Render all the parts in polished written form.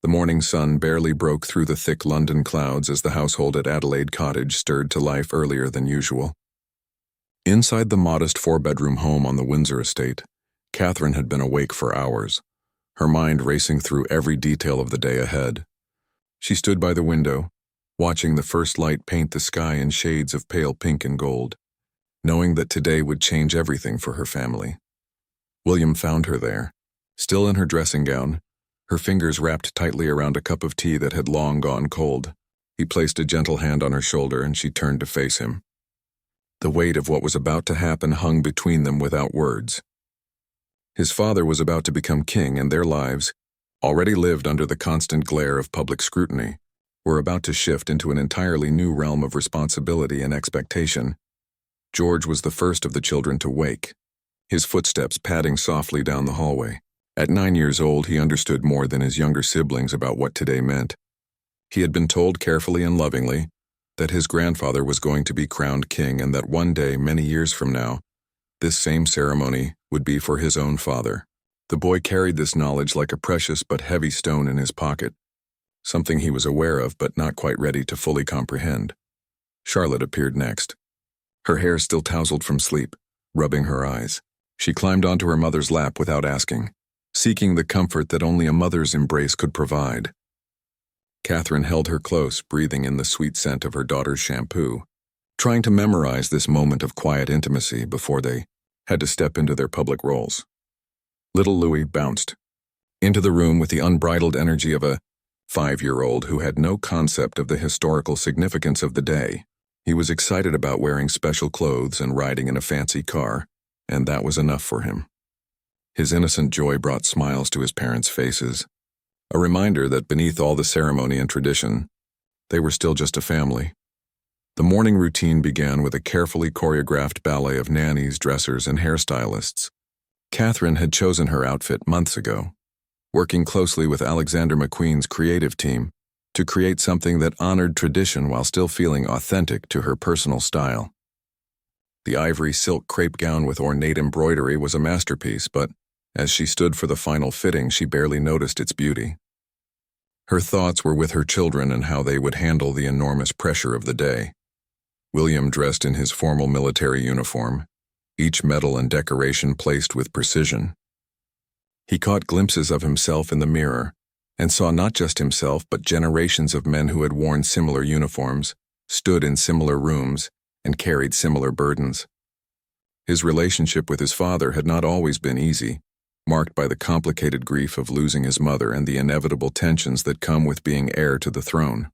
The morning sun barely broke through the thick London clouds as the household at Adelaide Cottage stirred to life earlier than usual. Inside the modest four-bedroom home on the Windsor estate, Catherine had been awake for hours, her mind racing through every detail of the day ahead. She stood by the window, watching the first light paint the sky in shades of pale pink and gold, knowing that today would change everything for her family. William found her there, still in her dressing gown, her fingers wrapped tightly around a cup of tea that had long gone cold. He placed a gentle hand on her shoulder and she turned to face him. The weight of what was about to happen hung between them without words. His father was about to become king, and their lives, already lived under the constant glare of public scrutiny, were about to shift into an entirely new realm of responsibility and expectation. George was the first of the children to wake, his footsteps padding softly down the hallway. At 9 years old, he understood more than his younger siblings about what today meant. He had been told carefully and lovingly that his grandfather was going to be crowned king, and that one day, many years from now, this same ceremony would be for his own father. The boy carried this knowledge like a precious but heavy stone in his pocket, something he was aware of but not quite ready to fully comprehend. Charlotte appeared next, her hair still tousled from sleep, rubbing her eyes. She climbed onto her mother's lap without asking, seeking the comfort that only a mother's embrace could provide. Catherine held her close, breathing in the sweet scent of her daughter's shampoo, trying to memorize this moment of quiet intimacy before they had to step into their public roles. Little Louis bounced into the room with the unbridled energy of a 5-year-old who had no concept of the historical significance of the day. He was excited about wearing special clothes and riding in a fancy car, and that was enough for him. His innocent joy brought smiles to his parents' faces, a reminder that beneath all the ceremony and tradition, they were still just a family. The morning routine began with a carefully choreographed ballet of nannies, dressers, and hairstylists. Catherine had chosen her outfit months ago, working closely with Alexander McQueen's creative team to create something that honored tradition while still feeling authentic to her personal style. The ivory silk crepe gown with ornate embroidery was a masterpiece, but as she stood for the final fitting, she barely noticed its beauty. Her thoughts were with her children and how they would handle the enormous pressure of the day. William dressed in his formal military uniform, each medal and decoration placed with precision. He caught glimpses of himself in the mirror and saw not just himself but generations of men who had worn similar uniforms, stood in similar rooms, and carried similar burdens. His relationship with his father had not always been easy, marked by the complicated grief of losing his mother and the inevitable tensions that come with being heir to the throne.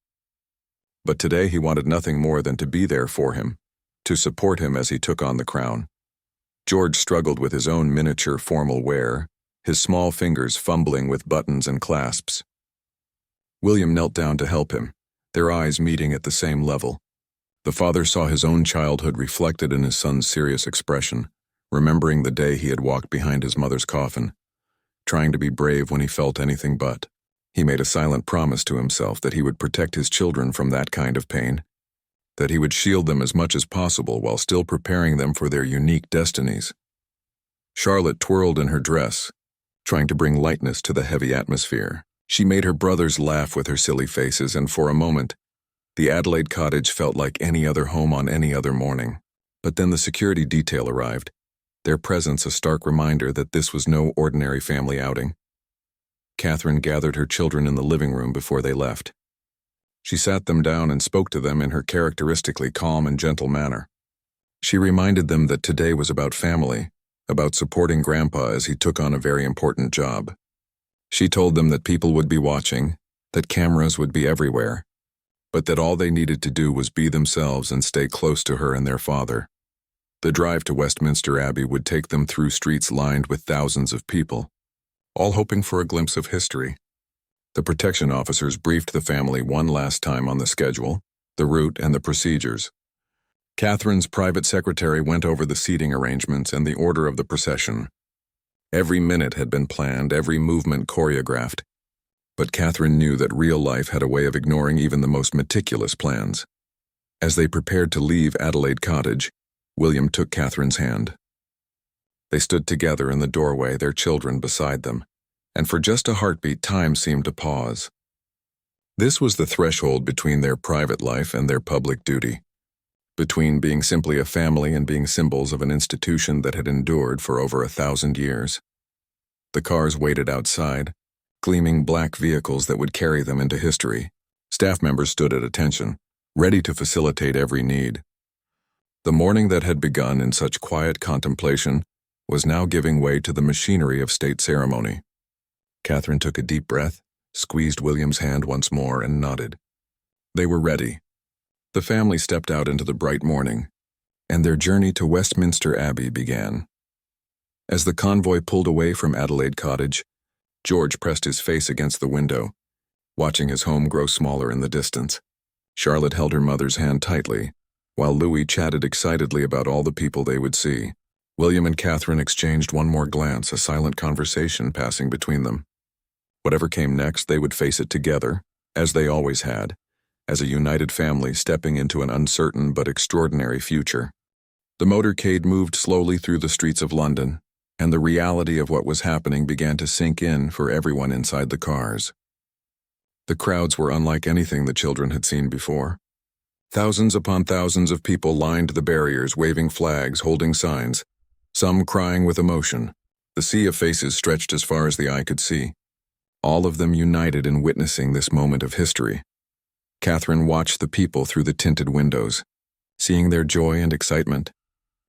But today he wanted nothing more than to be there for him, to support him as he took on the crown. George struggled with his own miniature formal wear, his small fingers fumbling with buttons and clasps. William knelt down to help him, their eyes meeting at the same level. The father saw his own childhood reflected in his son's serious expression, remembering the day he had walked behind his mother's coffin, trying to be brave when he felt anything but. He made a silent promise to himself that he would protect his children from that kind of pain, that he would shield them as much as possible while still preparing them for their unique destinies. Charlotte twirled in her dress, trying to bring lightness to the heavy atmosphere. She made her brothers laugh with her silly faces, and for a moment, the Adelaide Cottage felt like any other home on any other morning. But then the security detail arrived, their presence a stark reminder that this was no ordinary family outing. Catherine gathered her children in the living room before they left. She sat them down and spoke to them in her characteristically calm and gentle manner. She reminded them that today was about family, about supporting Grandpa as he took on a very important job. She told them that people would be watching, that cameras would be everywhere, but that all they needed to do was be themselves and stay close to her and their father. The drive to Westminster Abbey would take them through streets lined with thousands of people, all hoping for a glimpse of history. The protection officers briefed the family one last time on the schedule, the route, and the procedures. Catherine's private secretary went over the seating arrangements and the order of the procession. Every minute had been planned, every movement choreographed. But Catherine knew that real life had a way of ignoring even the most meticulous plans. As they prepared to leave Adelaide Cottage, William took Catherine's hand. They stood together in the doorway, their children beside them, and for just a heartbeat time seemed to pause. This was the threshold between their private life and their public duty, between being simply a family and being symbols of an institution that had endured for over 1,000 years. The cars waited outside, gleaming black vehicles that would carry them into history. Staff members stood at attention, ready to facilitate every need. The morning that had begun in such quiet contemplation was now giving way to the machinery of state ceremony. Catherine took a deep breath, squeezed William's hand once more, and nodded. They were ready. The family stepped out into the bright morning, and their journey to Westminster Abbey began. As the convoy pulled away from Adelaide Cottage, George pressed his face against the window, watching his home grow smaller in the distance. Charlotte held her mother's hand tightly, while Louis chatted excitedly about all the people they would see. William and Catherine exchanged one more glance, a silent conversation passing between them. Whatever came next, they would face it together, as they always had, as a united family stepping into an uncertain but extraordinary future. The motorcade moved slowly through the streets of London, and the reality of what was happening began to sink in for everyone inside the cars. The crowds were unlike anything the children had seen before. Thousands upon thousands of people lined the barriers, waving flags, holding signs, some crying with emotion. The sea of faces stretched as far as the eye could see, all of them united in witnessing this moment of history. Catherine watched the people through the tinted windows, seeing their joy and excitement,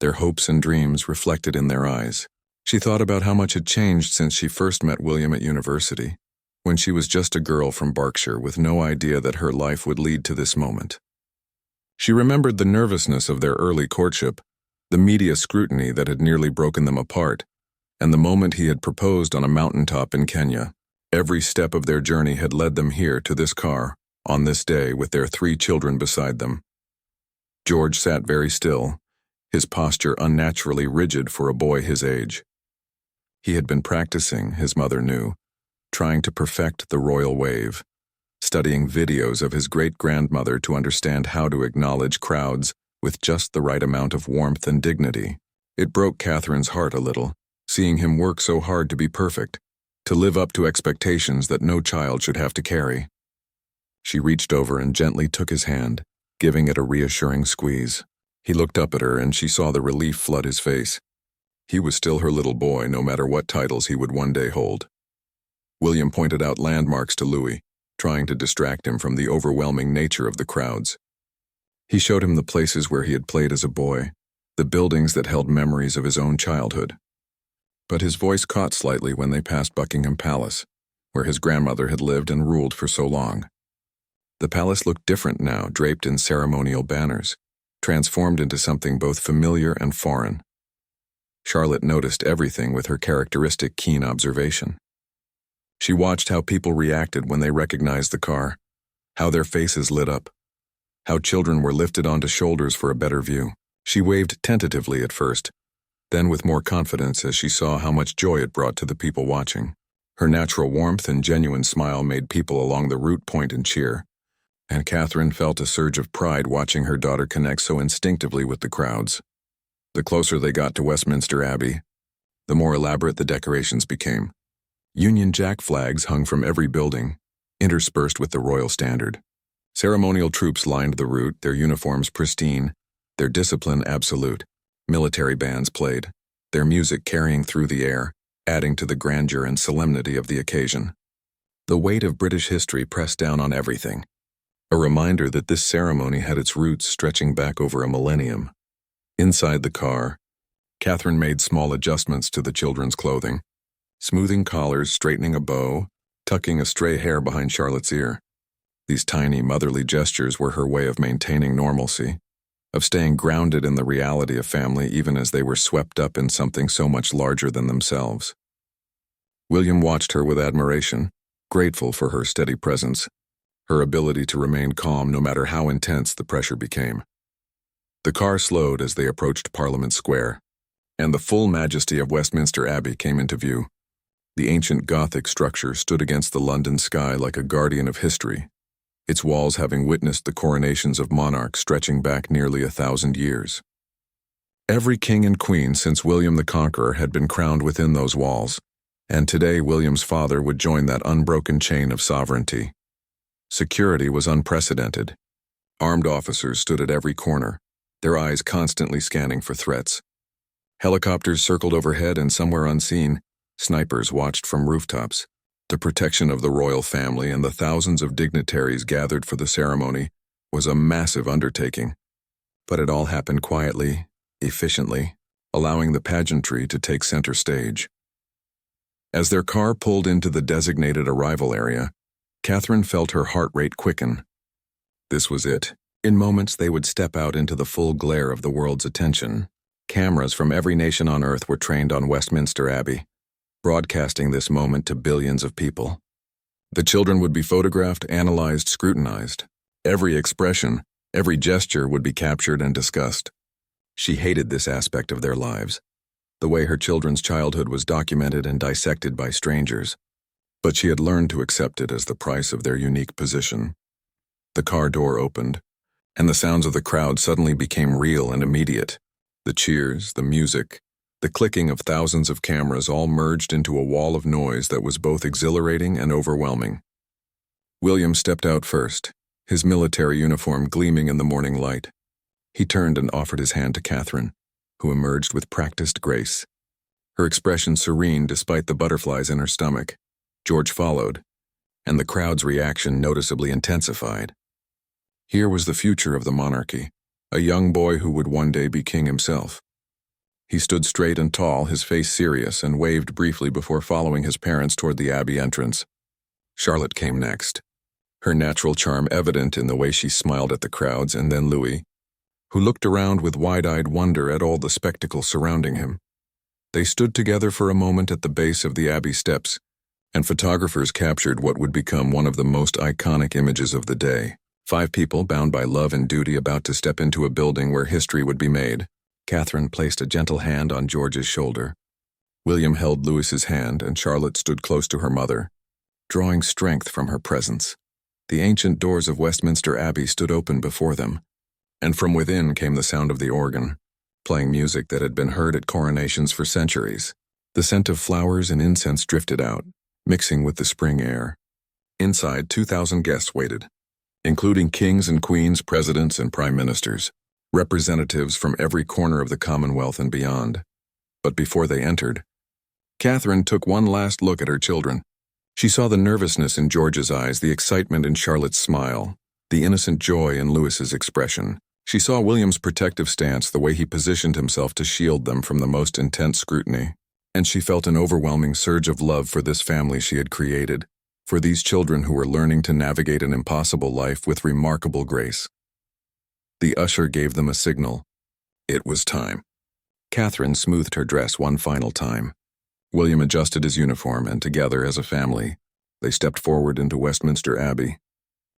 their hopes and dreams reflected in their eyes. She thought about how much had changed since she first met William at university, when she was just a girl from Berkshire with no idea that her life would lead to this moment. She remembered the nervousness of their early courtship, the media scrutiny that had nearly broken them apart, and the moment he had proposed on a mountaintop in Kenya. Every step of their journey had led them here to this car, on this day, with their 3 children beside them. George sat very still, his posture unnaturally rigid for a boy his age. He had been practicing, his mother knew, trying to perfect the royal wave, studying videos of his great-grandmother to understand how to acknowledge crowds with just the right amount of warmth and dignity. It broke Catherine's heart a little, seeing him work so hard to be perfect, to live up to expectations that no child should have to carry. She reached over and gently took his hand, giving it a reassuring squeeze. He looked up at her and she saw the relief flood his face. He was still her little boy, no matter what titles he would one day hold. William pointed out landmarks to Louis, trying to distract him from the overwhelming nature of the crowds. He showed him the places where he had played as a boy, the buildings that held memories of his own childhood. But his voice caught slightly when they passed Buckingham Palace, where his grandmother had lived and ruled for so long. The palace looked different now, draped in ceremonial banners, transformed into something both familiar and foreign. Charlotte noticed everything with her characteristic keen observation. She watched how people reacted when they recognized the car, how their faces lit up, how children were lifted onto shoulders for a better view. She waved tentatively at first, then with more confidence as she saw how much joy it brought to the people watching. Her natural warmth and genuine smile made people along the route point and cheer, and Catherine felt a surge of pride watching her daughter connect so instinctively with the crowds. The closer they got to Westminster Abbey, the more elaborate the decorations became. Union Jack flags hung from every building, interspersed with the royal standard. Ceremonial troops lined the route, their uniforms pristine, their discipline absolute. Military bands played, their music carrying through the air, adding to the grandeur and solemnity of the occasion. The weight of British history pressed down on everything, a reminder that this ceremony had its roots stretching back over a millennium. Inside the car, Catherine made small adjustments to the children's clothing, smoothing collars, straightening a bow, tucking a stray hair behind Charlotte's ear. These tiny motherly gestures were her way of maintaining normalcy, of staying grounded in the reality of family even as they were swept up in something so much larger than themselves. William watched her with admiration, grateful for her steady presence, her ability to remain calm no matter how intense the pressure became. The car slowed as they approached Parliament Square, and the full majesty of Westminster Abbey came into view. The ancient Gothic structure stood against the London sky like a guardian of history, its walls having witnessed the coronations of monarchs stretching back nearly 1,000 years. Every king and queen since William the Conqueror had been crowned within those walls, and today William's father would join that unbroken chain of sovereignty. Security was unprecedented. Armed officers stood at every corner, their eyes constantly scanning for threats. Helicopters circled overhead, and somewhere unseen, snipers watched from rooftops. The protection of the royal family and the thousands of dignitaries gathered for the ceremony was a massive undertaking. But it all happened quietly, efficiently, allowing the pageantry to take center stage. As their car pulled into the designated arrival area, Catherine felt her heart rate quicken. This was it. In moments, they would step out into the full glare of the world's attention. Cameras from every nation on Earth were trained on Westminster Abbey, broadcasting this moment to billions of people. The children would be photographed, analyzed, scrutinized. Every expression, every gesture would be captured and discussed. She hated this aspect of their lives, the way her children's childhood was documented and dissected by strangers. But she had learned to accept it as the price of their unique position. The car door opened, and the sounds of the crowd suddenly became real and immediate. The cheers, the music, the clicking of thousands of cameras all merged into a wall of noise that was both exhilarating and overwhelming. William stepped out first, his military uniform gleaming in the morning light. He turned and offered his hand to Catherine, who emerged with practiced grace, her expression serene despite the butterflies in her stomach. George followed, and the crowd's reaction noticeably intensified. Here was the future of the monarchy, a young boy who would one day be king himself. He stood straight and tall, his face serious, and waved briefly before following his parents toward the Abbey entrance. Charlotte came next, her natural charm evident in the way she smiled at the crowds, and then Louis, who looked around with wide-eyed wonder at all the spectacle surrounding him. They stood together for a moment at the base of the Abbey steps, and photographers captured what would become one of the most iconic images of the day. 5 people bound by love and duty about to step into a building where history would be made. Catherine placed a gentle hand on George's shoulder. William held Louis's hand, and Charlotte stood close to her mother, drawing strength from her presence. The ancient doors of Westminster Abbey stood open before them, and from within came the sound of the organ, playing music that had been heard at coronations for centuries. The scent of flowers and incense drifted out, mixing with the spring air. Inside, 2,000 guests waited, including kings and queens, presidents and prime ministers, representatives from every corner of the Commonwealth and beyond. But before they entered, Catherine took one last look at her children. She saw the nervousness in George's eyes, the excitement in Charlotte's smile, the innocent joy in Louis's expression. She saw William's protective stance, the way he positioned himself to shield them from the most intense scrutiny. And she felt an overwhelming surge of love for this family she had created, for these children who were learning to navigate an impossible life with remarkable grace. The usher gave them a signal. It was time. Catherine smoothed her dress one final time. William adjusted his uniform, and together as a family, they stepped forward into Westminster Abbey,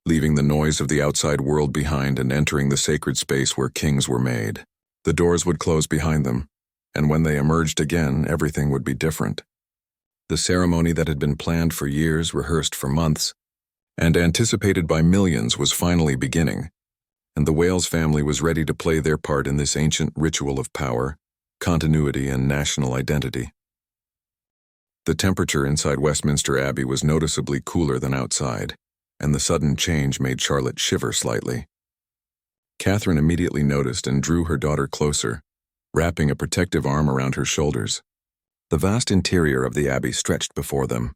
leaving the noise of the outside world behind and entering the sacred space where kings were made. The doors would close behind them, and when they emerged again, everything would be different. The ceremony that had been planned for years, rehearsed for months, and anticipated by millions was finally beginning, and the Wales family was ready to play their part in this ancient ritual of power, continuity, and national identity. The temperature inside Westminster Abbey was noticeably cooler than outside, and the sudden change made Charlotte shiver slightly. Catherine immediately noticed and drew her daughter closer, wrapping a protective arm around her shoulders. The vast interior of the Abbey stretched before them,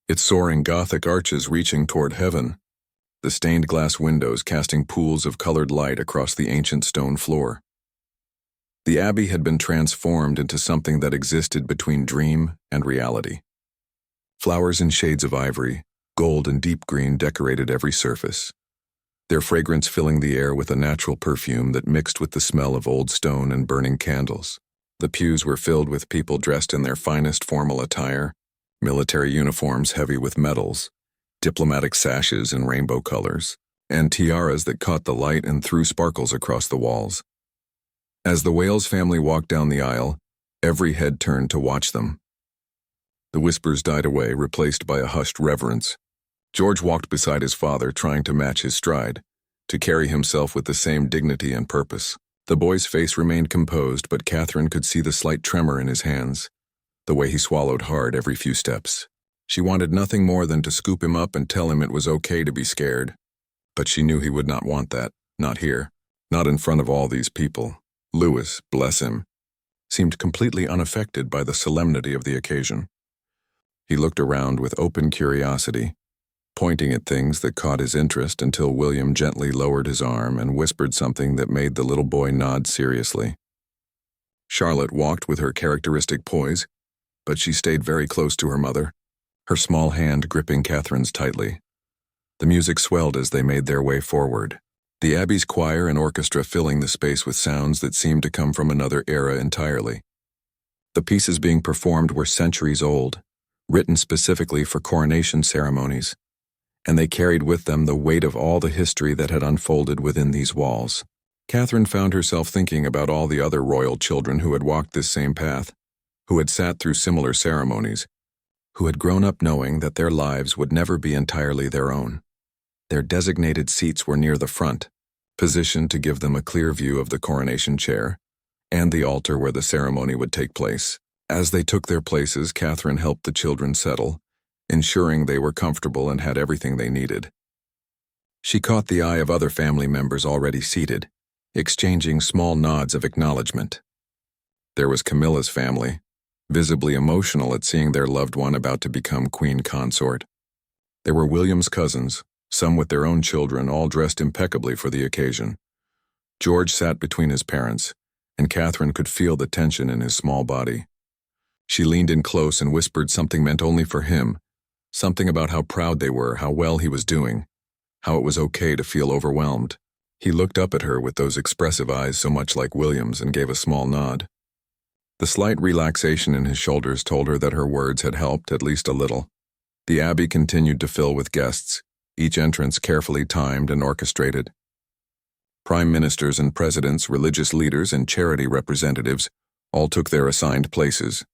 its soaring Gothic arches reaching toward heaven, the stained glass windows casting pools of colored light across the ancient stone floor. The Abbey had been transformed into something that existed between dream and reality. Flowers in shades of ivory, gold and deep green decorated every surface, their fragrance filling the air with a natural perfume that mixed with the smell of old stone and burning candles. The pews were filled with people dressed in their finest formal attire, military uniforms heavy with medals, diplomatic sashes in rainbow colors, and tiaras that caught the light and threw sparkles across the walls. As the Wales family walked down the aisle, every head turned to watch them. The whispers died away, replaced by a hushed reverence. George walked beside his father, trying to match his stride, to carry himself with the same dignity and purpose. The boy's face remained composed, but Catherine could see the slight tremor in his hands, the way he swallowed hard every few steps. She wanted nothing more than to scoop him up and tell him it was okay to be scared. But she knew he would not want that, not here, not in front of all these people. Louis, bless him, seemed completely unaffected by the solemnity of the occasion. He looked around with open curiosity, pointing at things that caught his interest until William gently lowered his arm and whispered something that made the little boy nod seriously. Charlotte walked with her characteristic poise, but she stayed very close to her mother, her small hand gripping Catherine's tightly. The music swelled as they made their way forward, the Abbey's choir and orchestra filling the space with sounds that seemed to come from another era entirely. The pieces being performed were centuries old, written specifically for coronation ceremonies, and they carried with them the weight of all the history that had unfolded within these walls. Catherine found herself thinking about all the other royal children who had walked this same path, who had sat through similar ceremonies, who had grown up knowing that their lives would never be entirely their own. Their designated seats were near the front, positioned to give them a clear view of the coronation chair and the altar where the ceremony would take place. As they took their places, Catherine helped the children settle, ensuring they were comfortable and had everything they needed. She caught the eye of other family members already seated, exchanging small nods of acknowledgement. There was Camilla's family, visibly emotional at seeing their loved one about to become queen consort. There were William's cousins, some with their own children, all dressed impeccably for the occasion. George sat between his parents, and Catherine could feel the tension in his small body. She leaned in close and whispered something meant only for him, something about how proud they were, how well he was doing, how it was okay to feel overwhelmed. He looked up at her with those expressive eyes so much like William's and gave a small nod. The slight relaxation in his shoulders told her that her words had helped at least a little. The Abbey continued to fill with guests, each entrance carefully timed and orchestrated. Prime ministers and presidents, religious leaders, and charity representatives all took their assigned places.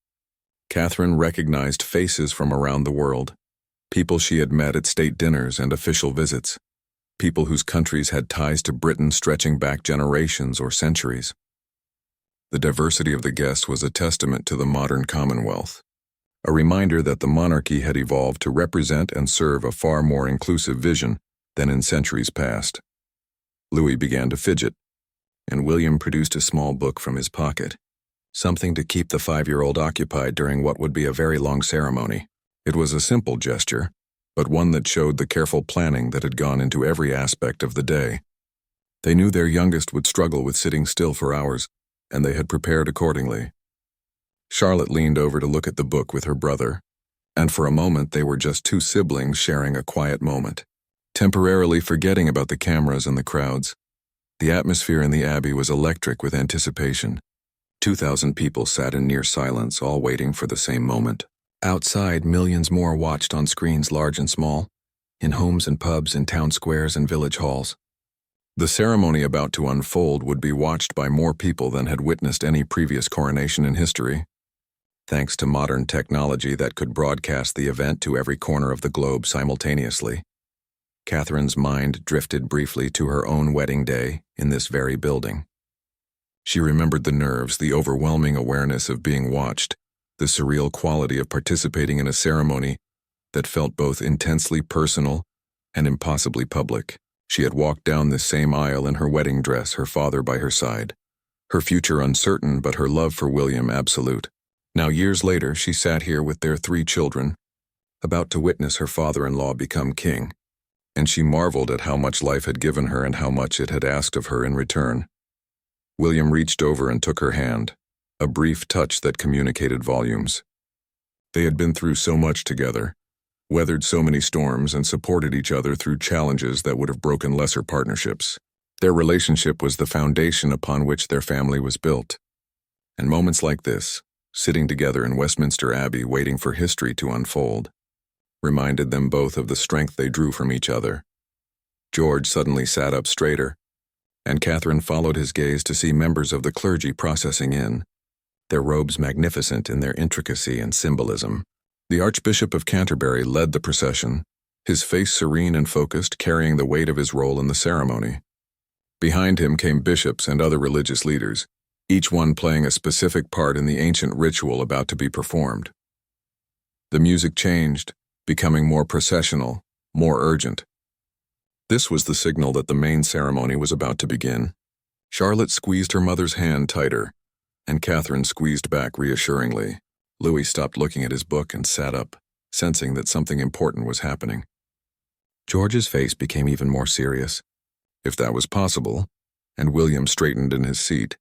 Catherine recognized faces from around the world, people she had met at state dinners and official visits, people whose countries had ties to Britain stretching back generations or centuries. The diversity of the guests was a testament to the modern Commonwealth, a reminder that the monarchy had evolved to represent and serve a far more inclusive vision than in centuries past. Louis began to fidget, and William produced a small book from his pocket, something to keep the 5-year-old occupied during what would be a very long ceremony. It was a simple gesture, but one that showed the careful planning that had gone into every aspect of the day. They knew their youngest would struggle with sitting still for hours, and they had prepared accordingly. Charlotte leaned over to look at the book with her brother, and for a moment they were just two siblings sharing a quiet moment, temporarily forgetting about the cameras and the crowds. The atmosphere in the Abbey was electric with anticipation. 2,000 people sat in near silence, all waiting for the same moment. Outside, millions more watched on screens large and small, in homes and pubs, in town squares and village halls. The ceremony about to unfold would be watched by more people than had witnessed any previous coronation in history, thanks to modern technology that could broadcast the event to every corner of the globe simultaneously. Catherine's mind drifted briefly to her own wedding day in this very building. She remembered the nerves, the overwhelming awareness of being watched, the surreal quality of participating in a ceremony that felt both intensely personal and impossibly public. She had walked down this same aisle in her wedding dress, her father by her side, her future uncertain but her love for William absolute. Now years later, she sat here with their 3 children, about to witness her father-in-law become king, and she marveled at how much life had given her and how much it had asked of her in return. William reached over and took her hand, a brief touch that communicated volumes. They had been through so much together, weathered so many storms, and supported each other through challenges that would have broken lesser partnerships. Their relationship was the foundation upon which their family was built. And moments like this, sitting together in Westminster Abbey waiting for history to unfold, reminded them both of the strength they drew from each other. George suddenly sat up straighter, and Catherine followed his gaze to see members of the clergy processing in, their robes magnificent in their intricacy and symbolism. The Archbishop of Canterbury led the procession, his face serene and focused, carrying the weight of his role in the ceremony. Behind him came bishops and other religious leaders, each one playing a specific part in the ancient ritual about to be performed. The music changed, becoming more processional, more urgent. This was the signal that the main ceremony was about to begin. Charlotte squeezed her mother's hand tighter, and Catherine squeezed back reassuringly. Louis stopped looking at his book and sat up, sensing that something important was happening. George's face became even more serious, if that was possible, and William straightened in his seat,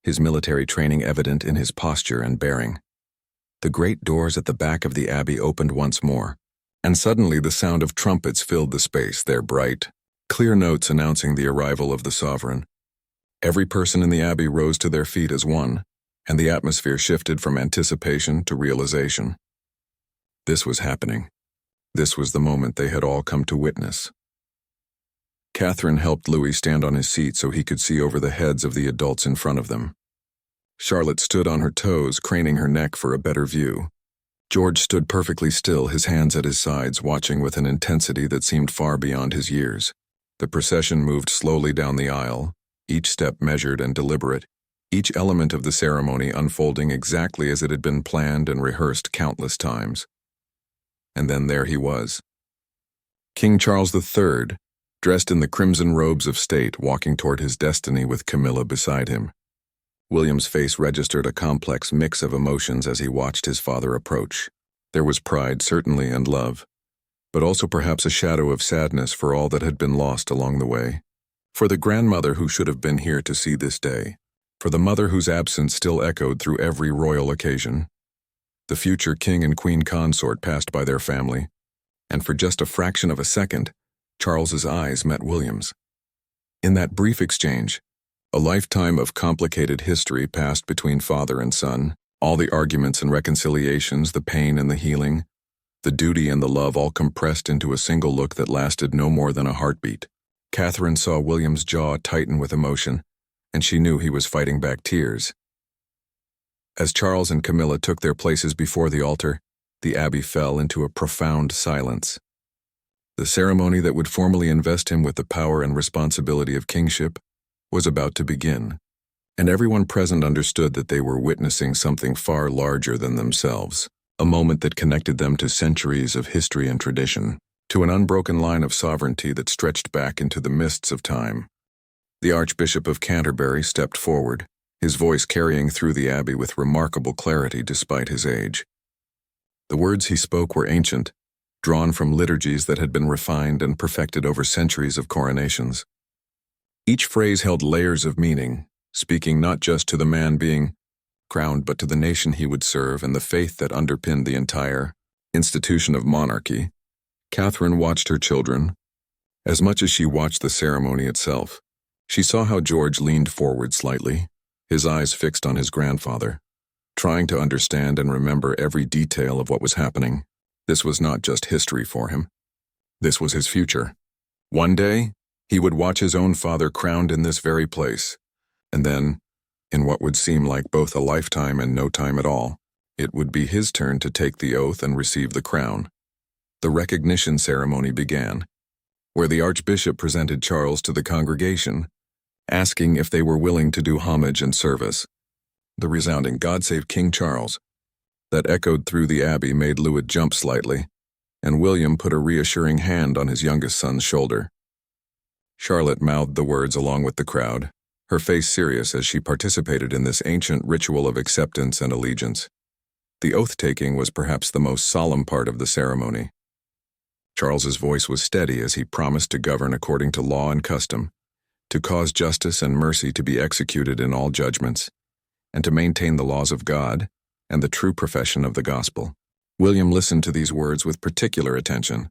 his military training evident in his posture and bearing. The great doors at the back of the abbey opened once more, and suddenly the sound of trumpets filled the space, their bright, clear notes announcing the arrival of the sovereign. Every person in the abbey rose to their feet as one, and the atmosphere shifted from anticipation to realization. This was happening. This was the moment they had all come to witness. Catherine helped Louis stand on his seat so he could see over the heads of the adults in front of them. Charlotte stood on her toes, craning her neck for a better view. George stood perfectly still, his hands at his sides, watching with an intensity that seemed far beyond his years. The procession moved slowly down the aisle, each step measured and deliberate, each element of the ceremony unfolding exactly as it had been planned and rehearsed countless times. And then there he was. King Charles III, dressed in the crimson robes of state, walking toward his destiny with Camilla beside him. William's face registered a complex mix of emotions as he watched his father approach. There was pride, certainly, and love, but also perhaps a shadow of sadness for all that had been lost along the way. For the grandmother who should have been here to see this day, for the mother whose absence still echoed through every royal occasion. The future king and queen consort passed by their family, and for just a fraction of a second, Charles's eyes met William's. In that brief exchange, a lifetime of complicated history passed between father and son, all the arguments and reconciliations, the pain and the healing, the duty and the love all compressed into a single look that lasted no more than a heartbeat. Catherine saw William's jaw tighten with emotion, and she knew he was fighting back tears. As Charles and Camilla took their places before the altar, the abbey fell into a profound silence. The ceremony that would formally invest him with the power and responsibility of kingship was about to begin, and everyone present understood that they were witnessing something far larger than themselves, a moment that connected them to centuries of history and tradition, to an unbroken line of sovereignty that stretched back into the mists of time. The Archbishop of Canterbury stepped forward, his voice carrying through the abbey with remarkable clarity despite his age. The words he spoke were ancient, drawn from liturgies that had been refined and perfected over centuries of coronations. Each phrase held layers of meaning, speaking not just to the man being crowned, but to the nation he would serve and the faith that underpinned the entire institution of monarchy. Catherine watched her children, as much as she watched the ceremony itself. She saw how George leaned forward slightly, his eyes fixed on his grandfather, trying to understand and remember every detail of what was happening. This was not just history for him. This was his future. One day, he would watch his own father crowned in this very place, and then, in what would seem like both a lifetime and no time at all, it would be his turn to take the oath and receive the crown. The recognition ceremony began, where the Archbishop presented Charles to the congregation, asking if they were willing to do homage and service. The resounding "God Save King Charles" that echoed through the abbey made Louis jump slightly, and William put a reassuring hand on his youngest son's shoulder. Charlotte mouthed the words along with the crowd, her face serious as she participated in this ancient ritual of acceptance and allegiance. The oath-taking was perhaps the most solemn part of the ceremony. Charles's voice was steady as he promised to govern according to law and custom, to cause justice and mercy to be executed in all judgments, and to maintain the laws of God and the true profession of the gospel. William listened to these words with particular attention,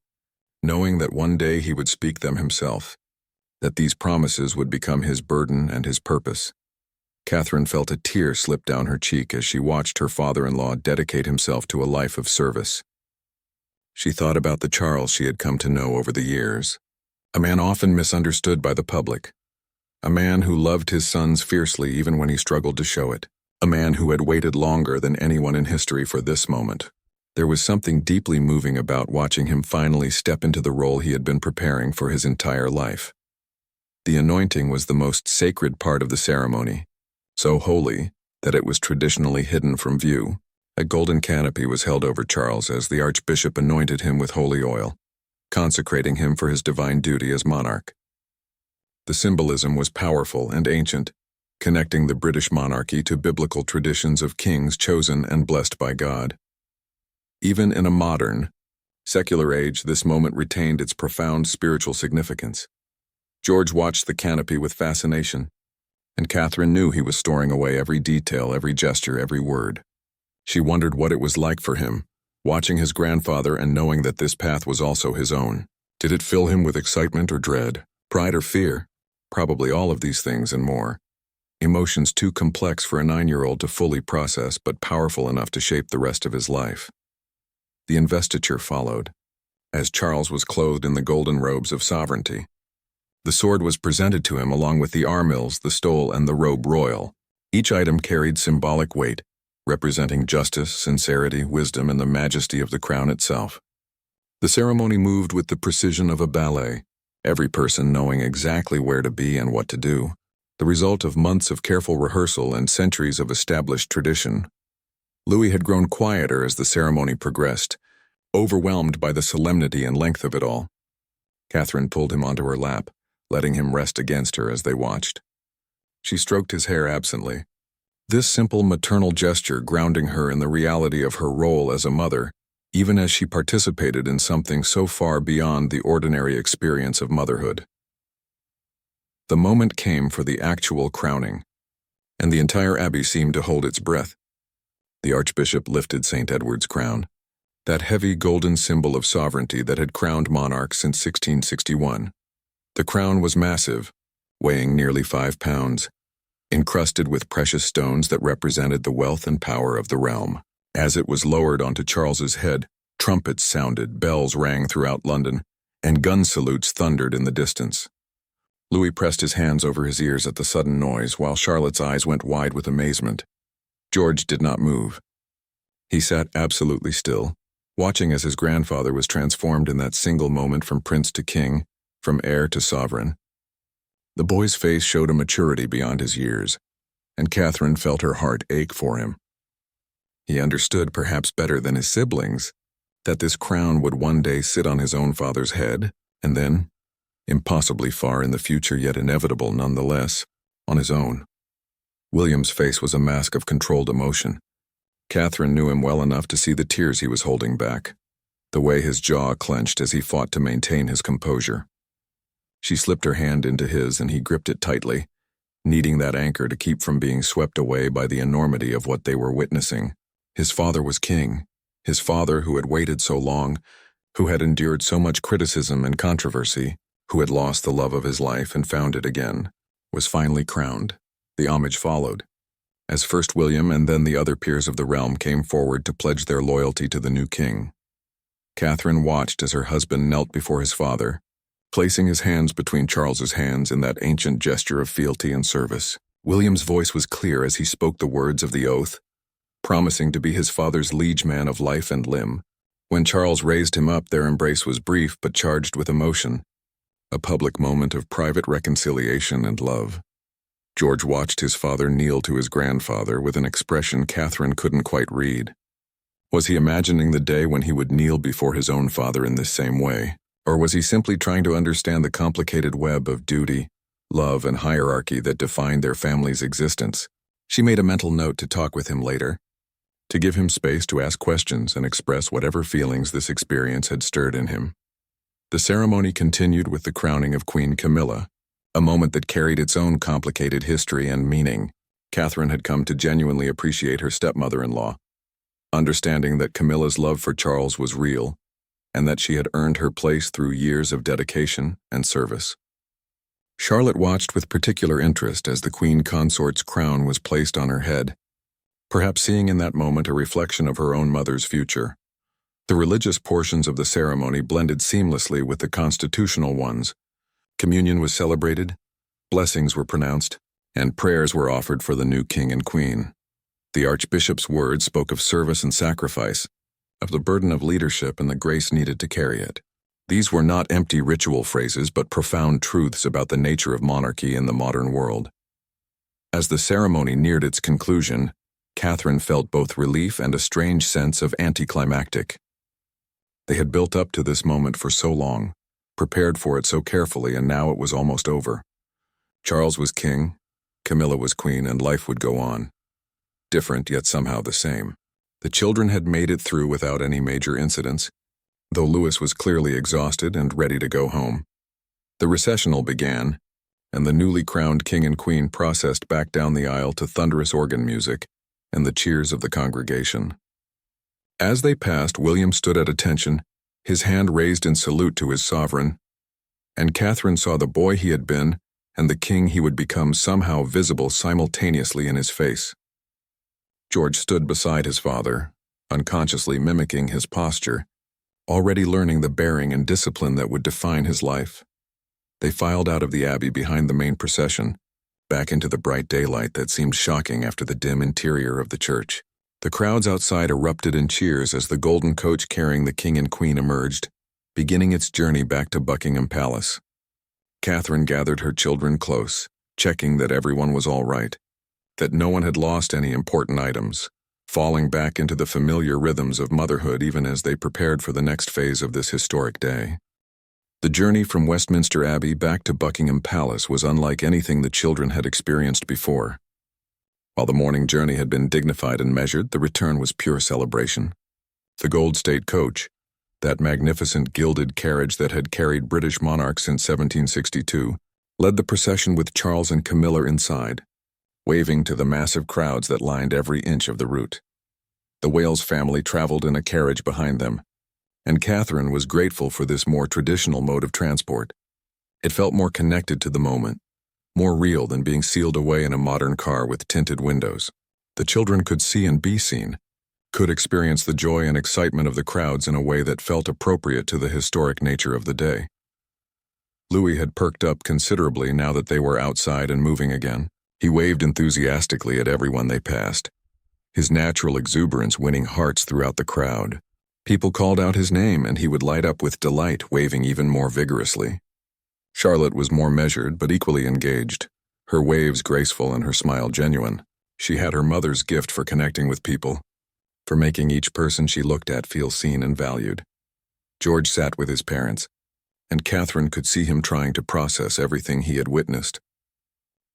knowing that one day he would speak them himself, that these promises would become his burden and his purpose. Catherine felt a tear slip down her cheek as she watched her father-in-law dedicate himself to a life of service. She thought about the Charles she had come to know over the years, a man often misunderstood by the public, a man who loved his sons fiercely even when he struggled to show it, a man who had waited longer than anyone in history for this moment. There was something deeply moving about watching him finally step into the role he had been preparing for his entire life. The anointing was the most sacred part of the ceremony, so holy that it was traditionally hidden from view. A golden canopy was held over Charles as the archbishop anointed him with holy oil, consecrating him for his divine duty as monarch. The symbolism was powerful and ancient, connecting the British monarchy to biblical traditions of kings chosen and blessed by God. Even in a modern, secular age, this moment retained its profound spiritual significance. George watched the canopy with fascination, and Catherine knew he was storing away every detail, every gesture, every word. She wondered what it was like for him, watching his grandfather and knowing that this path was also his own. Did it fill him with excitement or dread, pride or fear? Probably all of these things and more. Emotions too complex for a 9-year-old to fully process, but powerful enough to shape the rest of his life. The investiture followed, as Charles was clothed in the golden robes of sovereignty. The sword was presented to him along with the armills, the stole, and the robe royal. Each item carried symbolic weight, representing justice, sincerity, wisdom, and the majesty of the crown itself. The ceremony moved with the precision of a ballet, every person knowing exactly where to be and what to do, the result of months of careful rehearsal and centuries of established tradition. Louis had grown quieter as the ceremony progressed, overwhelmed by the solemnity and length of it all. Catherine pulled him onto her lap, letting him rest against her as they watched. She stroked his hair absently, this simple maternal gesture grounding her in the reality of her role as a mother, even as she participated in something so far beyond the ordinary experience of motherhood. The moment came for the actual crowning, and the entire abbey seemed to hold its breath. The archbishop lifted St. Edward's crown, that heavy golden symbol of sovereignty that had crowned monarchs since 1661. The crown was massive, weighing nearly 5 pounds, encrusted with precious stones that represented the wealth and power of the realm. As it was lowered onto Charles's head, trumpets sounded, bells rang throughout London, and gun salutes thundered in the distance. Louis pressed his hands over his ears at the sudden noise, while Charlotte's eyes went wide with amazement. George did not move. He sat absolutely still, watching as his grandfather was transformed in that single moment from prince to king, from heir to sovereign. The boy's face showed a maturity beyond his years, and Catherine felt her heart ache for him. He understood, perhaps better than his siblings, that this crown would one day sit on his own father's head, and then, impossibly far in the future yet inevitable nonetheless, on his own. William's face was a mask of controlled emotion. Catherine knew him well enough to see the tears he was holding back, the way his jaw clenched as he fought to maintain his composure. She slipped her hand into his and he gripped it tightly, needing that anchor to keep from being swept away by the enormity of what they were witnessing. His father was king. His father, who had waited so long, who had endured so much criticism and controversy, who had lost the love of his life and found it again, was finally crowned. The homage followed, as first William and then the other peers of the realm came forward to pledge their loyalty to the new king. Catherine watched as her husband knelt before his father, placing his hands between Charles's hands in that ancient gesture of fealty and service. William's voice was clear as he spoke the words of the oath, promising to be his father's liege man of life and limb. When Charles raised him up, their embrace was brief but charged with emotion, a public moment of private reconciliation and love. George watched his father kneel to his grandfather with an expression Catherine couldn't quite read. Was he imagining the day when he would kneel before his own father in this same way? Or was he simply trying to understand the complicated web of duty, love, and hierarchy that defined their family's existence? She made a mental note to talk with him later, to give him space to ask questions and express whatever feelings this experience had stirred in him. The ceremony continued with the crowning of Queen Camilla, a moment that carried its own complicated history and meaning. Catherine had come to genuinely appreciate her stepmother-in-law, understanding that Camilla's love for Charles was real, and that she had earned her place through years of dedication and service. Charlotte watched with particular interest as the queen consort's crown was placed on her head, perhaps seeing in that moment a reflection of her own mother's future. The religious portions of the ceremony blended seamlessly with the constitutional ones. Communion was celebrated, blessings were pronounced, and prayers were offered for the new king and queen. The archbishop's words spoke of service and sacrifice, of the burden of leadership and the grace needed to carry it. These were not empty ritual phrases, but profound truths about the nature of monarchy in the modern world. As the ceremony neared its conclusion, Catherine felt both relief and a strange sense of anticlimactic. They had built up to this moment for so long, prepared for it so carefully, and now it was almost over. Charles was king, Camilla was queen, and life would go on. Different, yet somehow the same. The children had made it through without any major incidents, though Louis was clearly exhausted and ready to go home. The recessional began, and the newly crowned king and queen processed back down the aisle to thunderous organ music and the cheers of the congregation. As they passed, William stood at attention, his hand raised in salute to his sovereign, and Catherine saw the boy he had been and the king he would become somehow visible simultaneously in his face. George stood beside his father, unconsciously mimicking his posture, already learning the bearing and discipline that would define his life. They filed out of the abbey behind the main procession, back into the bright daylight that seemed shocking after the dim interior of the church. The crowds outside erupted in cheers as the golden coach carrying the king and queen emerged, beginning its journey back to Buckingham Palace. Catherine gathered her children close, checking that everyone was all right, that no one had lost any important items, falling back into the familiar rhythms of motherhood even as they prepared for the next phase of this historic day. The journey from Westminster Abbey back to Buckingham Palace was unlike anything the children had experienced before. While the morning journey had been dignified and measured, the return was pure celebration. The gold state coach, that magnificent gilded carriage that had carried British monarchs since 1762, led the procession with Charles and Camilla inside, waving to the massive crowds that lined every inch of the route. The Wales family traveled in a carriage behind them, and Catherine was grateful for this more traditional mode of transport. It felt more connected to the moment, more real than being sealed away in a modern car with tinted windows. The children could see and be seen, could experience the joy and excitement of the crowds in a way that felt appropriate to the historic nature of the day. Louis had perked up considerably now that they were outside and moving again. He waved enthusiastically at everyone they passed, his natural exuberance winning hearts throughout the crowd. People called out his name, and he would light up with delight, waving even more vigorously. Charlotte was more measured but equally engaged, her waves graceful and her smile genuine. She had her mother's gift for connecting with people, for making each person she looked at feel seen and valued. George sat with his parents, and Catherine could see him trying to process everything he had witnessed.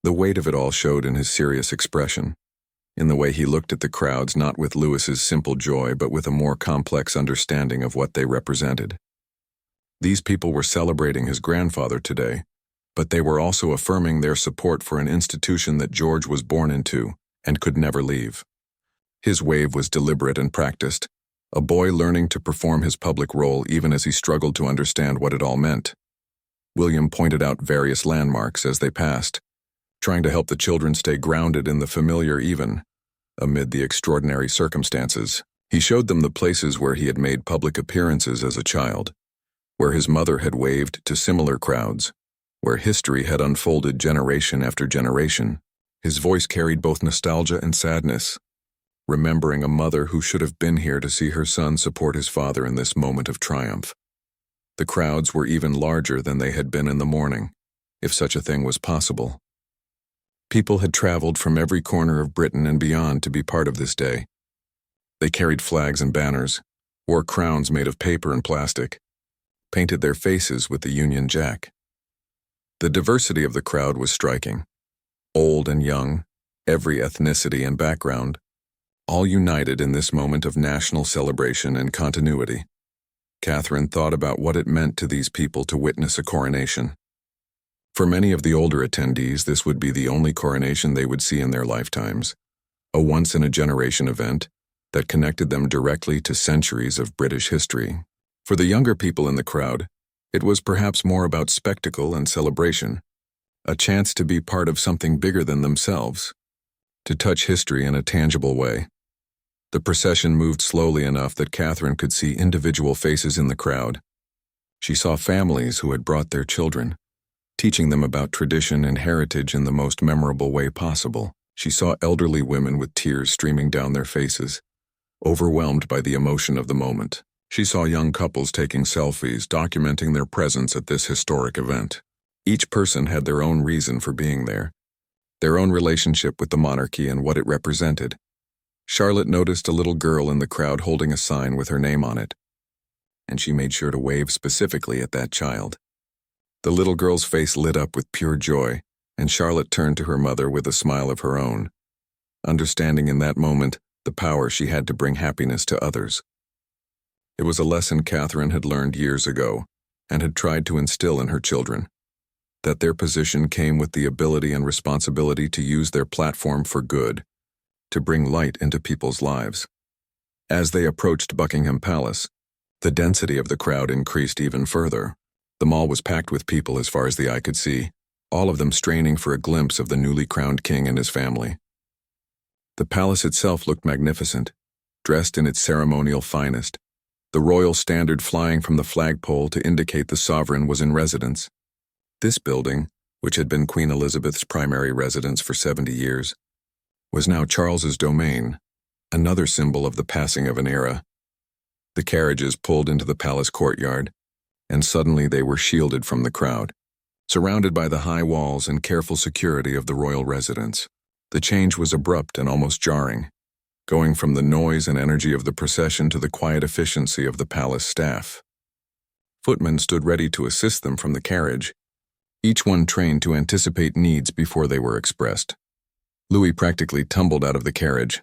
The weight of it all showed in his serious expression, in the way he looked at the crowds, not with Louis's simple joy but with a more complex understanding of what they represented. These people were celebrating his grandfather today, but they were also affirming their support for an institution that George was born into and could never leave. His wave was deliberate and practiced, a boy learning to perform his public role even as he struggled to understand what it all meant. William pointed out various landmarks as they passed, trying to help the children stay grounded in the familiar even amid the extraordinary circumstances. He showed them the places where he had made public appearances as a child, where his mother had waved to similar crowds, where history had unfolded generation after generation. His voice carried both nostalgia and sadness, remembering a mother who should have been here to see her son support his father in this moment of triumph. The crowds were even larger than they had been in the morning, if such a thing was possible. People had traveled from every corner of Britain and beyond to be part of this day. They carried flags and banners, wore crowns made of paper and plastic, painted their faces with the Union Jack. The diversity of the crowd was striking. Old and young, every ethnicity and background, all united in this moment of national celebration and continuity. Catherine thought about what it meant to these people to witness a coronation. For many of the older attendees, this would be the only coronation they would see in their lifetimes, a once-in-a-generation event that connected them directly to centuries of British history. For the younger people in the crowd, it was perhaps more about spectacle and celebration, a chance to be part of something bigger than themselves, to touch history in a tangible way. The procession moved slowly enough that Catherine could see individual faces in the crowd. She saw families who had brought their children, teaching them about tradition and heritage in the most memorable way possible. She saw elderly women with tears streaming down their faces, overwhelmed by the emotion of the moment. She saw young couples taking selfies, documenting their presence at this historic event. Each person had their own reason for being there, their own relationship with the monarchy and what it represented. Charlotte noticed a little girl in the crowd holding a sign with her name on it, and she made sure to wave specifically at that child. The little girl's face lit up with pure joy, and Charlotte turned to her mother with a smile of her own, understanding in that moment the power she had to bring happiness to others. It was a lesson Catherine had learned years ago and had tried to instill in her children, that their position came with the ability and responsibility to use their platform for good, to bring light into people's lives. As they approached Buckingham Palace, the density of the crowd increased even further. The mall was packed with people as far as the eye could see, all of them straining for a glimpse of the newly crowned king and his family. The palace itself looked magnificent, dressed in its ceremonial finest, the royal standard flying from the flagpole to indicate the sovereign was in residence. This building, which had been Queen Elizabeth's primary residence for 70 years, was now Charles's domain, another symbol of the passing of an era. The carriages pulled into the palace courtyard, and suddenly they were shielded from the crowd, surrounded by the high walls and careful security of the royal residence. The change was abrupt and almost jarring, going from the noise and energy of the procession to the quiet efficiency of the palace staff. Footmen stood ready to assist them from the carriage, each one trained to anticipate needs before they were expressed. Louis practically tumbled out of the carriage,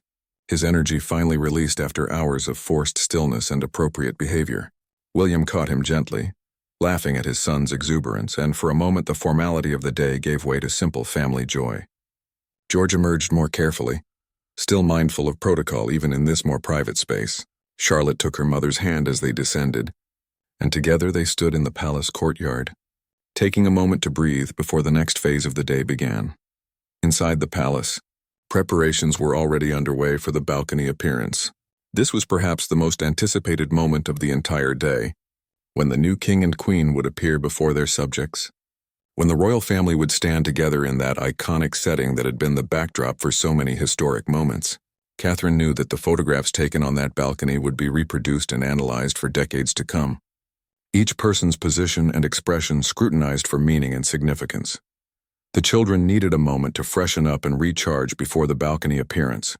his energy finally released after hours of forced stillness and appropriate behavior. William caught him gently, laughing at his son's exuberance, and for a moment the formality of the day gave way to simple family joy. George emerged more carefully, still mindful of protocol even in this more private space. Charlotte took her mother's hand as they descended, and together they stood in the palace courtyard, taking a moment to breathe before the next phase of the day began. Inside the palace, preparations were already underway for the balcony appearance. This was perhaps the most anticipated moment of the entire day, when the new king and queen would appear before their subjects, when the royal family would stand together in that iconic setting that had been the backdrop for so many historic moments. Catherine knew that the photographs taken on that balcony would be reproduced and analyzed for decades to come, each person's position and expression scrutinized for meaning and significance. The children needed a moment to freshen up and recharge before the balcony appearance.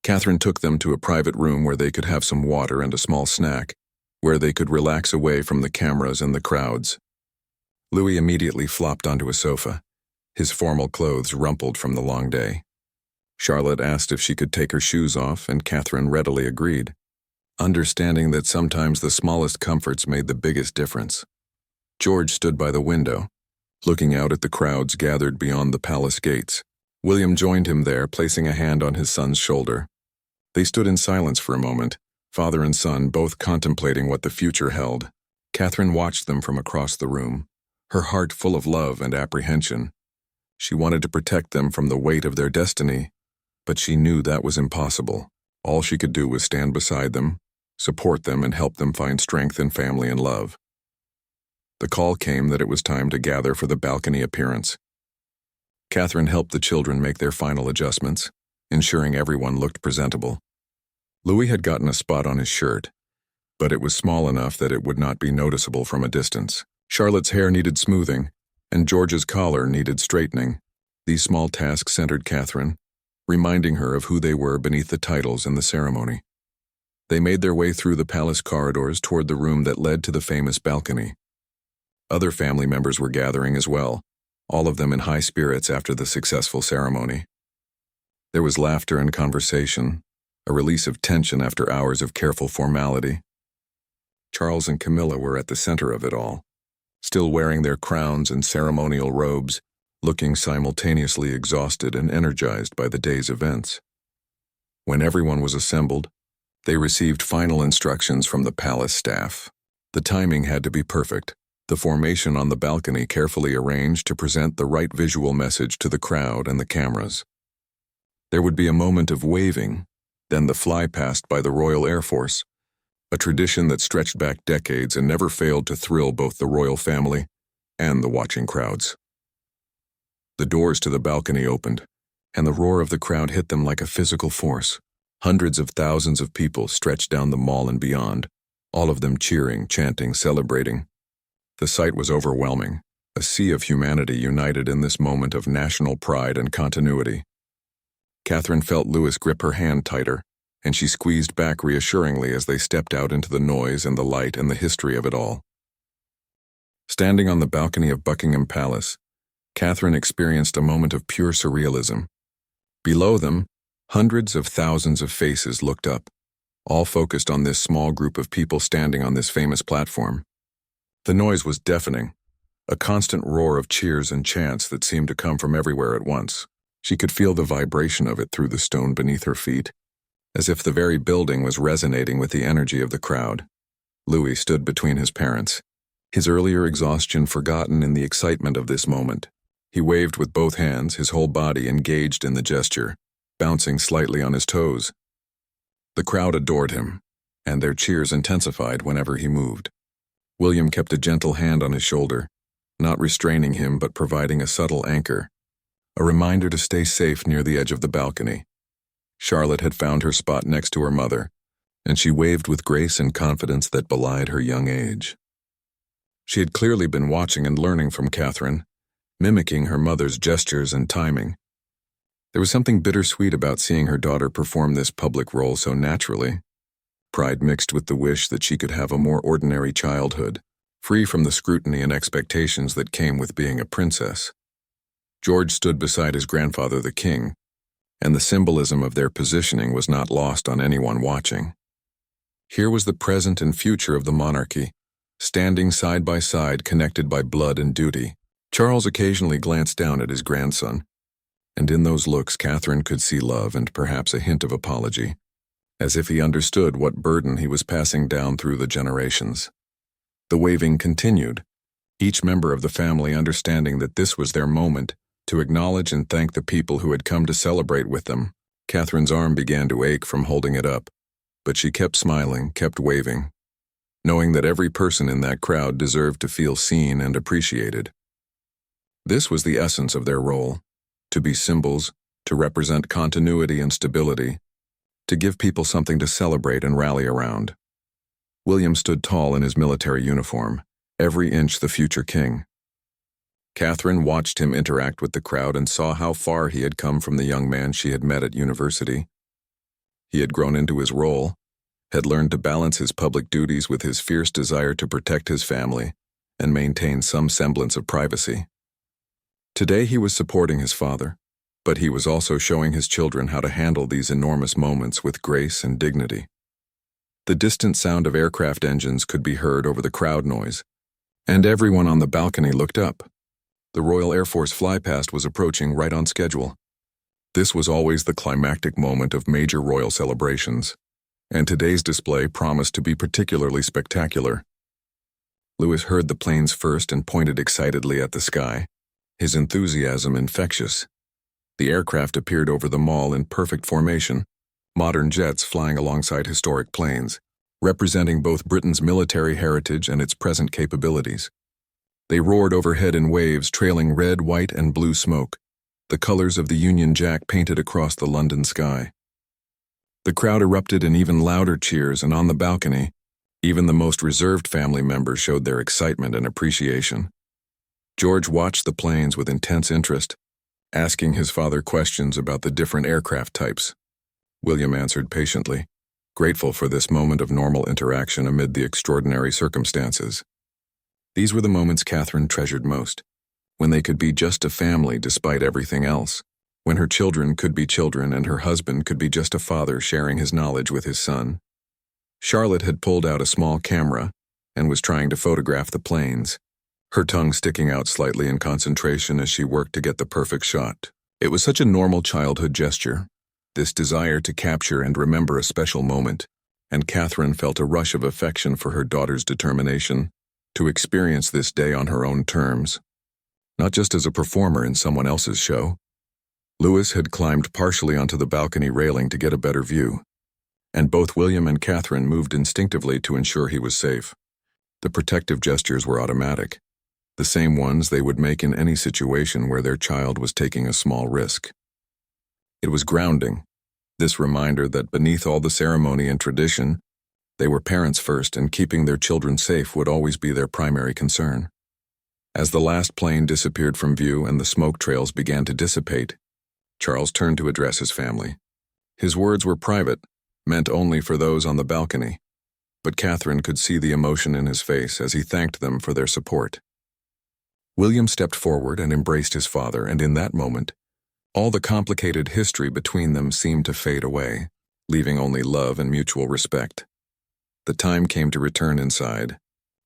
Catherine took them to a private room where they could have some water and a small snack, where they could relax away from the cameras and the crowds. Louis immediately flopped onto a sofa, his formal clothes rumpled from the long day. Charlotte asked if she could take her shoes off, and Catherine readily agreed, understanding that sometimes the smallest comforts made the biggest difference. George stood by the window, looking out at the crowds gathered beyond the palace gates. William joined him there, placing a hand on his son's shoulder. They stood in silence for a moment, father and son both contemplating what the future held. Catherine watched them from across the room, her heart full of love and apprehension. She wanted to protect them from the weight of their destiny, but she knew that was impossible. All she could do was stand beside them, support them, and help them find strength in family and love. The call came that it was time to gather for the balcony appearance. Catherine helped the children make their final adjustments, ensuring everyone looked presentable. Louis had gotten a spot on his shirt, but it was small enough that it would not be noticeable from a distance. Charlotte's hair needed smoothing, and George's collar needed straightening. These small tasks centered Catherine, reminding her of who they were beneath the titles and the ceremony. They made their way through the palace corridors toward the room that led to the famous balcony. Other family members were gathering as well, all of them in high spirits after the successful ceremony. There was laughter and conversation, a release of tension after hours of careful formality. Charles and Camilla were at the center of it all, still wearing their crowns and ceremonial robes, looking simultaneously exhausted and energized by the day's events. When everyone was assembled, they received final instructions from the palace staff. The timing had to be perfect, the formation on the balcony carefully arranged to present the right visual message to the crowd and the cameras. There would be a moment of waving, then the fly past by the Royal Air Force, a tradition that stretched back decades and never failed to thrill both the royal family and the watching crowds. The doors to the balcony opened, and the roar of the crowd hit them like a physical force. Hundreds of thousands of people stretched down the mall and beyond, all of them cheering, chanting, celebrating. The sight was overwhelming, a sea of humanity united in this moment of national pride and continuity. Catherine felt Louis grip her hand tighter, and she squeezed back reassuringly as they stepped out into the noise and the light and the history of it all. Standing on the balcony of Buckingham Palace, Catherine experienced a moment of pure surrealism. Below them, hundreds of thousands of faces looked up, all focused on this small group of people standing on this famous platform. The noise was deafening, a constant roar of cheers and chants that seemed to come from everywhere at once. She could feel the vibration of it through the stone beneath her feet, as if the very building was resonating with the energy of the crowd. Louis stood between his parents, his earlier exhaustion forgotten in the excitement of this moment. He waved with both hands, his whole body engaged in the gesture, bouncing slightly on his toes. The crowd adored him, and their cheers intensified whenever he moved. William kept a gentle hand on his shoulder, not restraining him but providing a subtle anchor, a reminder to stay safe near the edge of the balcony. Charlotte had found her spot next to her mother, and she waved with grace and confidence that belied her young age. She had clearly been watching and learning from Catherine, mimicking her mother's gestures and timing. There was something bittersweet about seeing her daughter perform this public role so naturally. Pride mixed with the wish that she could have a more ordinary childhood, free from the scrutiny and expectations that came with being a princess. George stood beside his grandfather the king, and the symbolism of their positioning was not lost on anyone watching. Here was the present and future of the monarchy, standing side by side, connected by blood and duty. Charles occasionally glanced down at his grandson, and in those looks Catherine could see love and perhaps a hint of apology, as if he understood what burden he was passing down through the generations. The waving continued, each member of the family understanding that this was their moment to acknowledge and thank the people who had come to celebrate with them. Catherine's arm began to ache from holding it up, but she kept smiling, kept waving, knowing that every person in that crowd deserved to feel seen and appreciated. This was the essence of their role, to be symbols, to represent continuity and stability, to give people something to celebrate and rally around. William stood tall in his military uniform, every inch the future king. Catherine watched him interact with the crowd and saw how far he had come from the young man she had met at university. He had grown into his role, had learned to balance his public duties with his fierce desire to protect his family and maintain some semblance of privacy. Today he was supporting his father, but he was also showing his children how to handle these enormous moments with grace and dignity. The distant sound of aircraft engines could be heard over the crowd noise, and everyone on the balcony looked up. The Royal Air Force flypast was approaching right on schedule. This was always the climactic moment of major royal celebrations, and today's display promised to be particularly spectacular. Louis heard the planes first and pointed excitedly at the sky, his enthusiasm infectious. The aircraft appeared over the mall in perfect formation, modern jets flying alongside historic planes, representing both Britain's military heritage and its present capabilities. They roared overhead in waves trailing red, white, and blue smoke, the colors of the Union Jack painted across the London sky. The crowd erupted in even louder cheers, and on the balcony, even the most reserved family members showed their excitement and appreciation. George watched the planes with intense interest, asking his father questions about the different aircraft types. William answered patiently, grateful for this moment of normal interaction amid the extraordinary circumstances. These were the moments Catherine treasured most, when they could be just a family despite everything else, when her children could be children and her husband could be just a father sharing his knowledge with his son. Charlotte had pulled out a small camera and was trying to photograph the planes, her tongue sticking out slightly in concentration as she worked to get the perfect shot. It was such a normal childhood gesture, this desire to capture and remember a special moment, and Catherine felt a rush of affection for her daughter's determination to experience this day on her own terms, not just as a performer in someone else's show. Louis had climbed partially onto the balcony railing to get a better view, and both William and Catherine moved instinctively to ensure he was safe. The protective gestures were automatic, the same ones they would make in any situation where their child was taking a small risk. It was grounding, this reminder that beneath all the ceremony and tradition, they were parents first, and keeping their children safe would always be their primary concern. As the last plane disappeared from view and the smoke trails began to dissipate, Charles turned to address his family. His words were private, meant only for those on the balcony, but Catherine could see the emotion in his face as he thanked them for their support. William stepped forward and embraced his father, and in that moment, all the complicated history between them seemed to fade away, leaving only love and mutual respect. The time came to return inside,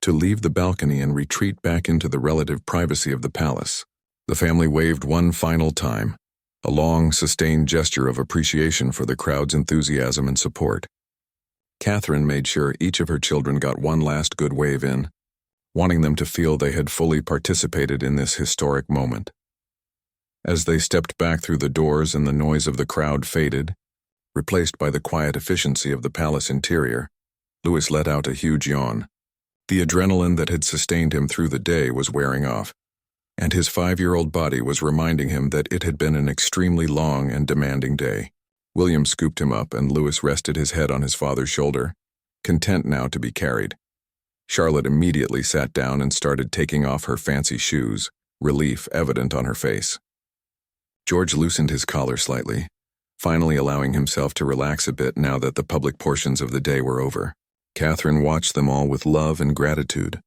to leave the balcony and retreat back into the relative privacy of the palace. The family waved one final time, a long, sustained gesture of appreciation for the crowd's enthusiasm and support. Catherine made sure each of her children got one last good wave in, wanting them to feel they had fully participated in this historic moment. As they stepped back through the doors and the noise of the crowd faded, replaced by the quiet efficiency of the palace interior, Louis let out a huge yawn. The adrenaline that had sustained him through the day was wearing off, and his 5-year-old body was reminding him that it had been an extremely long and demanding day. William scooped him up, and Louis rested his head on his father's shoulder, content now to be carried. Charlotte immediately sat down and started taking off her fancy shoes, relief evident on her face. George loosened his collar slightly, finally allowing himself to relax a bit now that the public portions of the day were over. Catherine watched them all with love and gratitude,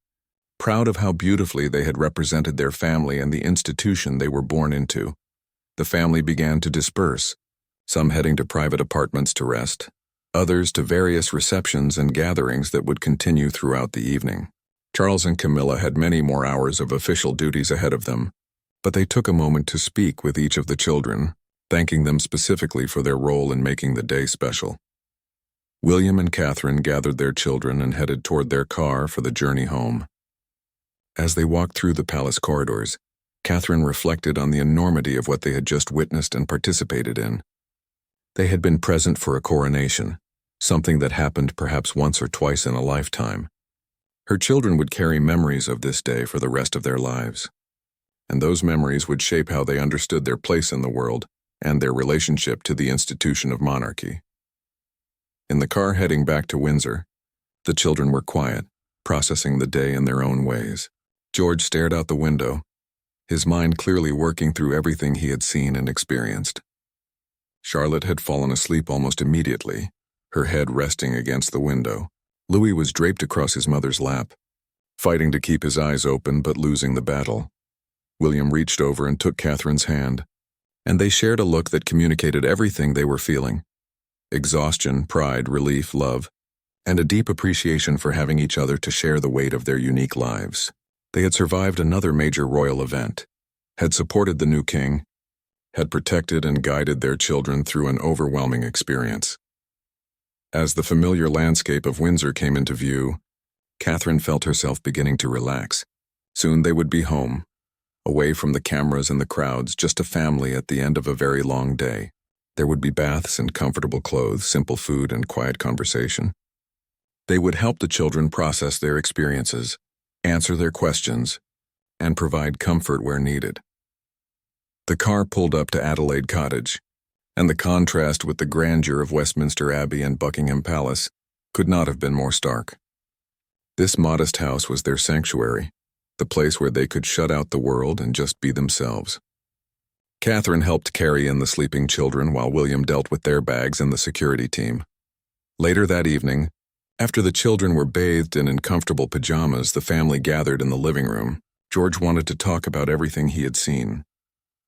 proud of how beautifully they had represented their family and the institution they were born into. The family began to disperse, some heading to private apartments to rest, others to various receptions and gatherings that would continue throughout the evening. Charles and Camilla had many more hours of official duties ahead of them, but they took a moment to speak with each of the children, thanking them specifically for their role in making the day special. William and Catherine gathered their children and headed toward their car for the journey home. As they walked through the palace corridors, Catherine reflected on the enormity of what they had just witnessed and participated in. They had been present for a coronation, something that happened perhaps once or twice in a lifetime. Her children would carry memories of this day for the rest of their lives, and those memories would shape how they understood their place in the world and their relationship to the institution of monarchy. In the car heading back to Windsor, the children were quiet, processing the day in their own ways. George stared out the window, his mind clearly working through everything he had seen and experienced. Charlotte had fallen asleep almost immediately, her head resting against the window. Louis was draped across his mother's lap, fighting to keep his eyes open but losing the battle. William reached over and took Catherine's hand, and they shared a look that communicated everything they were feeling: exhaustion, pride, relief, love, and a deep appreciation for having each other to share the weight of their unique lives. They had survived another major royal event, had supported the new king, had protected and guided their children through an overwhelming experience. As the familiar landscape of Windsor came into view, Catherine felt herself beginning to relax. Soon they would be home, away from the cameras and the crowds, just a family at the end of a very long day. There would be baths and comfortable clothes, simple food and quiet conversation. They would help the children process their experiences, answer their questions, and provide comfort where needed. The car pulled up to Adelaide Cottage, and the contrast with the grandeur of Westminster Abbey and Buckingham Palace could not have been more stark. This modest house was their sanctuary, the place where they could shut out the world and just be themselves. Catherine helped carry in the sleeping children while William dealt with their bags and the security team. Later that evening, after the children were bathed and in comfortable pajamas, the family gathered in the living room. George wanted to talk about everything he had seen,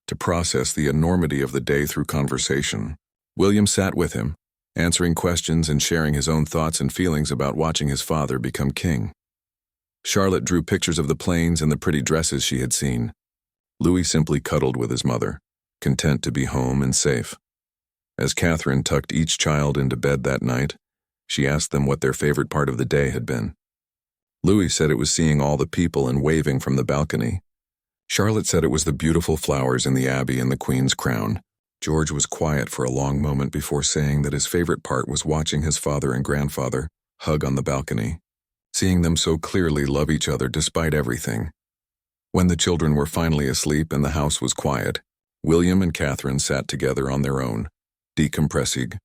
to process the enormity of the day through conversation. William sat with him, answering questions and sharing his own thoughts and feelings about watching his father become king. Charlotte drew pictures of the planes and the pretty dresses she had seen. Louis simply cuddled with his mother, content to be home and safe. As Catherine tucked each child into bed that night, she asked them what their favorite part of the day had been. Louis said it was seeing all the people and waving from the balcony. Charlotte said it was the beautiful flowers in the Abbey and the Queen's crown. George was quiet for a long moment before saying that his favorite part was watching his father and grandfather hug on the balcony, seeing them so clearly love each other despite everything. When the children were finally asleep and the house was quiet, William and Catherine sat together on their own, decompressing,